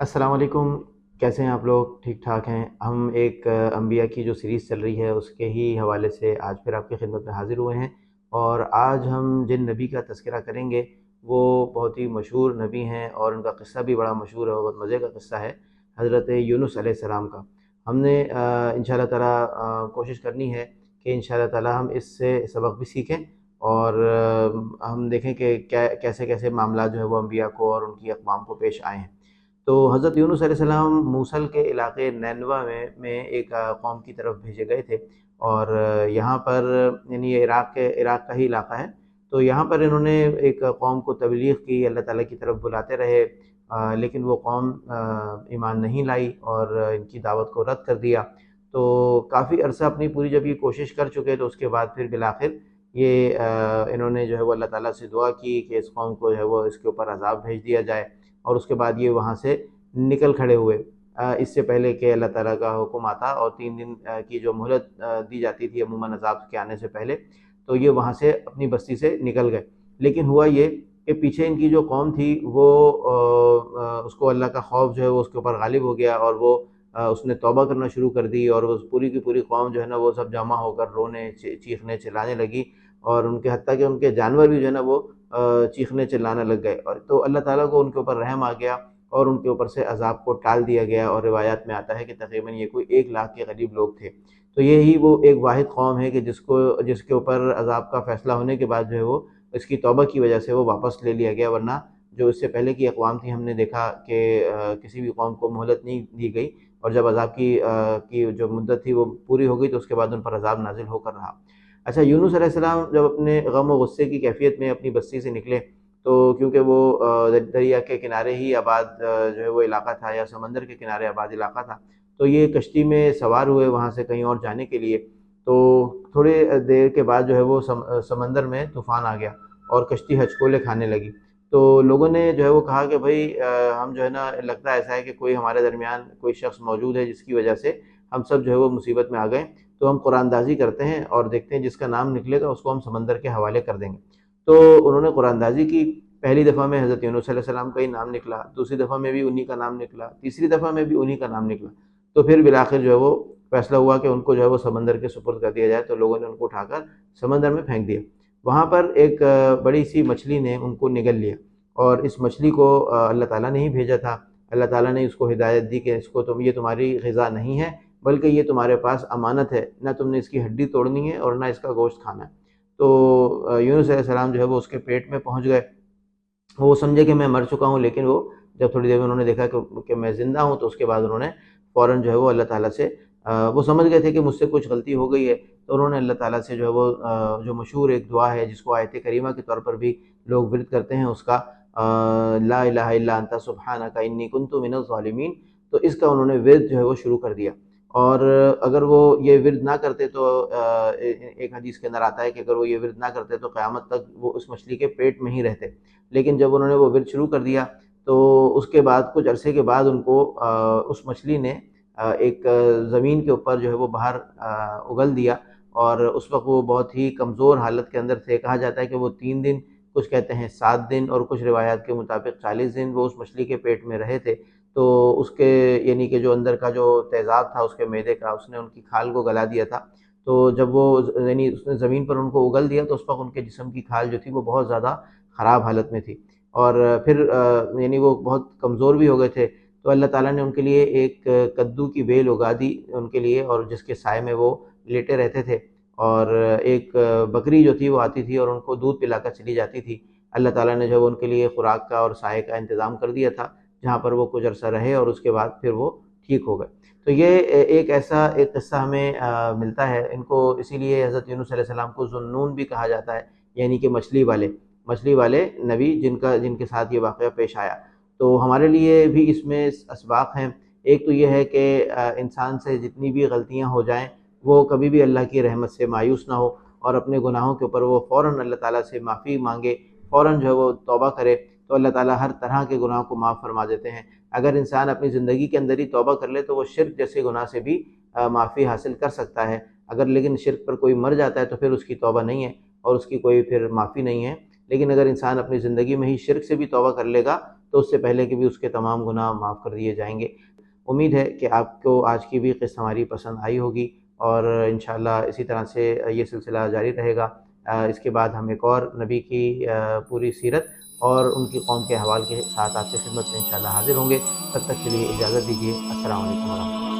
السلام علیکم، کیسے ہیں آپ لوگ؟ ٹھیک ٹھاک ہیں؟ ہم ایک انبیاء کی جو سیریز چل رہی ہے اس کے ہی حوالے سے آج پھر آپ کی خدمت میں حاضر ہوئے ہیں، اور آج ہم جن نبی کا تذکرہ کریں گے وہ بہت ہی مشہور نبی ہیں، اور ان کا قصہ بھی بڑا مشہور ہے اور بہت مزے کا قصہ ہے، حضرت یونس علیہ السلام کا۔ ہم نے انشاءاللہ تعالیٰ کوشش کرنی ہے کہ انشاءاللہ تعالیٰ ہم اس سے سبق بھی سیکھیں، اور ہم دیکھیں کہ کیسے کیسے معاملات جو ہے وہ انبیاء کو اور ان کی اقوام کو پیش آئے ہیں۔ تو حضرت یونس علیہ السلام موصل کے علاقے نینوا میں ایک قوم کی طرف بھیجے گئے تھے، اور یہاں پر یعنی یہ عراق کا ہی علاقہ ہے۔ تو یہاں پر انہوں نے ایک قوم کو تبلیغ کی، اللہ تعالیٰ کی طرف بلاتے رہے، لیکن وہ قوم ایمان نہیں لائی اور ان کی دعوت کو رد کر دیا۔ تو کافی عرصہ اپنی پوری جب یہ کوشش کر چکے تو اس کے بعد پھر بالآخر یہ انہوں نے جو ہے وہ اللہ تعالیٰ سے دعا کی کہ اس قوم کو جو ہے وہ اس کے اوپر عذاب بھیج دیا جائے، اور اس کے بعد یہ وہاں سے نکل کھڑے ہوئے، اس سے پہلے کہ اللہ تعالیٰ کا حکم آتا اور 3 دن کی جو مہلت دی جاتی تھی عموماً عذاب کے آنے سے پہلے، تو یہ وہاں سے اپنی بستی سے نکل گئے۔ لیکن ہوا یہ کہ پیچھے ان کی جو قوم تھی وہ اس کو اللہ کا خوف جو ہے وہ اس کے اوپر غالب ہو گیا، اور وہ اس نے توبہ کرنا شروع کر دی، اور وہ پوری کی پوری قوم جو ہے نا وہ سب جمع ہو کر رونے چیخنے چلانے لگی، اور ان کے حتیٰ کہ ان کے جانور بھی جو ہے نا وہ چیخنے چلانے لگ گئے، اور تو اللہ تعالیٰ کو ان کے اوپر رحم آ گیا اور ان کے اوپر سے عذاب کو ٹال دیا گیا، اور روایات میں آتا ہے کہ تقریباً یہ کوئی 1 لاکھ کے قریب لوگ تھے۔ تو یہی وہ ایک واحد قوم ہے کہ جس کے اوپر عذاب کا فیصلہ ہونے کے بعد جو ہے وہ اس کی توبہ کی وجہ سے وہ واپس لے لیا گیا، ورنہ جو اس سے پہلے کی اقوام تھی ہم نے دیکھا کہ کسی بھی قوم کو مہلت نہیں دی گئی، اور جب عذاب کی جو مدت تھی وہ پوری ہو گئی تو اس کے بعد ان پر عذاب نازل ہو کر رہا۔ اچھا، یونس علیہ السلام جب اپنے غم و غصے کی کیفیت میں اپنی بستی سے نکلے، تو کیونکہ وہ دریا کے کنارے ہی آباد جو ہے وہ علاقہ تھا، یا سمندر کے کنارے آباد علاقہ تھا، تو یہ کشتی میں سوار ہوئے وہاں سے کہیں اور جانے کے لیے۔ تو تھوڑے دیر کے بعد جو ہے وہ سمندر میں طوفان آ گیا اور کشتی ہچکولے کھانے لگی۔ تو لوگوں نے جو ہے وہ کہا کہ بھائی ہم جو ہے نا لگتا ہے ایسا ہے کہ کوئی ہمارے درمیان کوئی شخص موجود ہے جس کی وجہ سے ہم سب جو ہے وہ مصیبت میں آ گئے، تو ہم قرآن دازی کرتے ہیں اور دیکھتے ہیں جس کا نام نکلے گا اس کو ہم سمندر کے حوالے کر دیں گے۔ تو انہوں نے قرآن دازی کی۔ پہلی دفعہ میں حضرت یونس علیہ السلام کا ہی نام نکلا، دوسری دفعہ میں بھی انہی کا نام نکلا، تیسری دفعہ میں بھی انہی کا نام نکلا۔ تو پھر بالآخر جو ہے وہ فیصلہ ہوا کہ ان کو جو ہے وہ سمندر کے سپرد کر دیا جائے، تو لوگوں نے ان کو اٹھا کر سمندر میں پھینک دیا۔ وہاں پر ایک بڑی سی مچھلی نے ان کو نگل لیا، اور اس مچھلی کو اللہ تعالیٰ نے ہی بھیجا تھا۔ اللہ تعالیٰ نے اس کو ہدایت دی کہ اس کو یہ تمہاری غذا نہیں ہے، بلکہ یہ تمہارے پاس امانت ہے، نہ تم نے اس کی ہڈی توڑنی ہے اور نہ اس کا گوشت کھانا ہے۔ تو یونس علیہ السلام جو ہے وہ اس کے پیٹ میں پہنچ گئے۔ وہ سمجھے کہ میں مر چکا ہوں، لیکن وہ جب تھوڑی دیر میں انہوں نے دیکھا کہ میں زندہ ہوں، تو اس کے بعد انہوں نے فوراً جو ہے وہ اللہ تعالیٰ سے وہ سمجھ گئے تھے کہ مجھ سے کچھ غلطی ہو گئی ہے، تو انہوں نے اللہ تعالیٰ سے جو ہے وہ جو مشہور ایک دعا ہے جس کو آیت کریمہ کے طور پر بھی لوگ ورد کرتے ہیں اس کا، لا الہ الا انت سبحانک انی کنت من الظالمین، تو اس کا انہوں نے ورد جو ہے وہ شروع کر دیا۔ اور اگر وہ یہ ورد نہ کرتے تو ایک حدیث کے اندر آتا ہے کہ اگر وہ یہ ورد نہ کرتے تو قیامت تک وہ اس مچھلی کے پیٹ میں ہی رہتے، لیکن جب انہوں نے وہ ورد شروع کر دیا تو اس کے بعد کچھ عرصے کے بعد ان کو اس مچھلی نے ایک زمین کے اوپر جو ہے وہ باہر اگل دیا، اور اس وقت وہ بہت ہی کمزور حالت کے اندر تھے۔ کہا جاتا ہے کہ وہ 3 دن، کچھ کہتے ہیں 7 دن، اور کچھ روایات کے مطابق 40 دن وہ اس مچھلی کے پیٹ میں رہے تھے۔ تو اس کے یعنی کہ جو اندر کا جو تیزاب تھا اس کے معدے کا، اس نے ان کی کھال کو گلا دیا تھا۔ تو جب وہ یعنی اس نے زمین پر ان کو اگل دیا تو اس وقت ان کے جسم کی کھال جو تھی وہ بہت زیادہ خراب حالت میں تھی، اور پھر یعنی وہ بہت کمزور بھی ہو گئے تھے۔ تو اللہ تعالیٰ نے ان کے لیے ایک کدو کی بیل اگا دی ان کے لیے، اور جس کے سائے میں وہ لیٹے رہتے تھے، اور ایک بکری جو تھی وہ آتی تھی اور ان کو دودھ پلا کر چلی جاتی تھی۔ اللہ تعالیٰ نے جو ان کے لیے خوراک کا اور سائے کا انتظام کر دیا تھا، جہاں پر وہ کچھ عرصہ رہے، اور اس کے بعد پھر وہ ٹھیک ہو گئے۔ تو یہ ایک ایسا ایک قصہ ہمیں ملتا ہے۔ ان کو اسی لیے حضرت یونس علیہ السلام کو ذو النون بھی کہا جاتا ہے، یعنی کہ مچھلی والے نبی، جن کے ساتھ یہ واقعہ پیش آیا۔ تو ہمارے لیے بھی اس میں اسباق ہیں۔ ایک تو یہ ہے کہ انسان سے جتنی بھی غلطیاں ہو جائیں وہ کبھی بھی اللہ کی رحمت سے مایوس نہ ہو، اور اپنے گناہوں کے اوپر وہ فوراً اللہ تعالیٰ سے معافی مانگے، فوراً جو ہے وہ توبہ کرے، تو اللہ تعالیٰ ہر طرح کے گناہوں کو معاف فرما دیتے ہیں۔ اگر انسان اپنی زندگی کے اندر ہی توبہ کر لے تو وہ شرک جیسے گناہ سے بھی معافی حاصل کر سکتا ہے۔ اگر لیکن شرک پر کوئی مر جاتا ہے تو پھر اس کی توبہ نہیں ہے اور اس کی کوئی پھر معافی نہیں ہے۔ لیکن اگر انسان اپنی زندگی میں ہی شرک سے بھی توبہ کر لے گا تو اس سے پہلے کہ بھی اس کے تمام گناہ معاف کر دیے جائیں گے۔ امید ہے کہ آپ کو آج کی بھی قسط ہماری پسند آئی ہوگی، اور انشاءاللہ اسی طرح سے یہ سلسلہ جاری رہے گا۔ اس کے بعد ہم ایک اور نبی کی پوری سیرت اور ان کی قوم کے احوال کے ساتھ آپ کی خدمت میں انشاءاللہ حاضر ہوں گے۔ تب تک کے لیے اجازت دیجیے۔ السلام علیکم ورحمۃ اللہ۔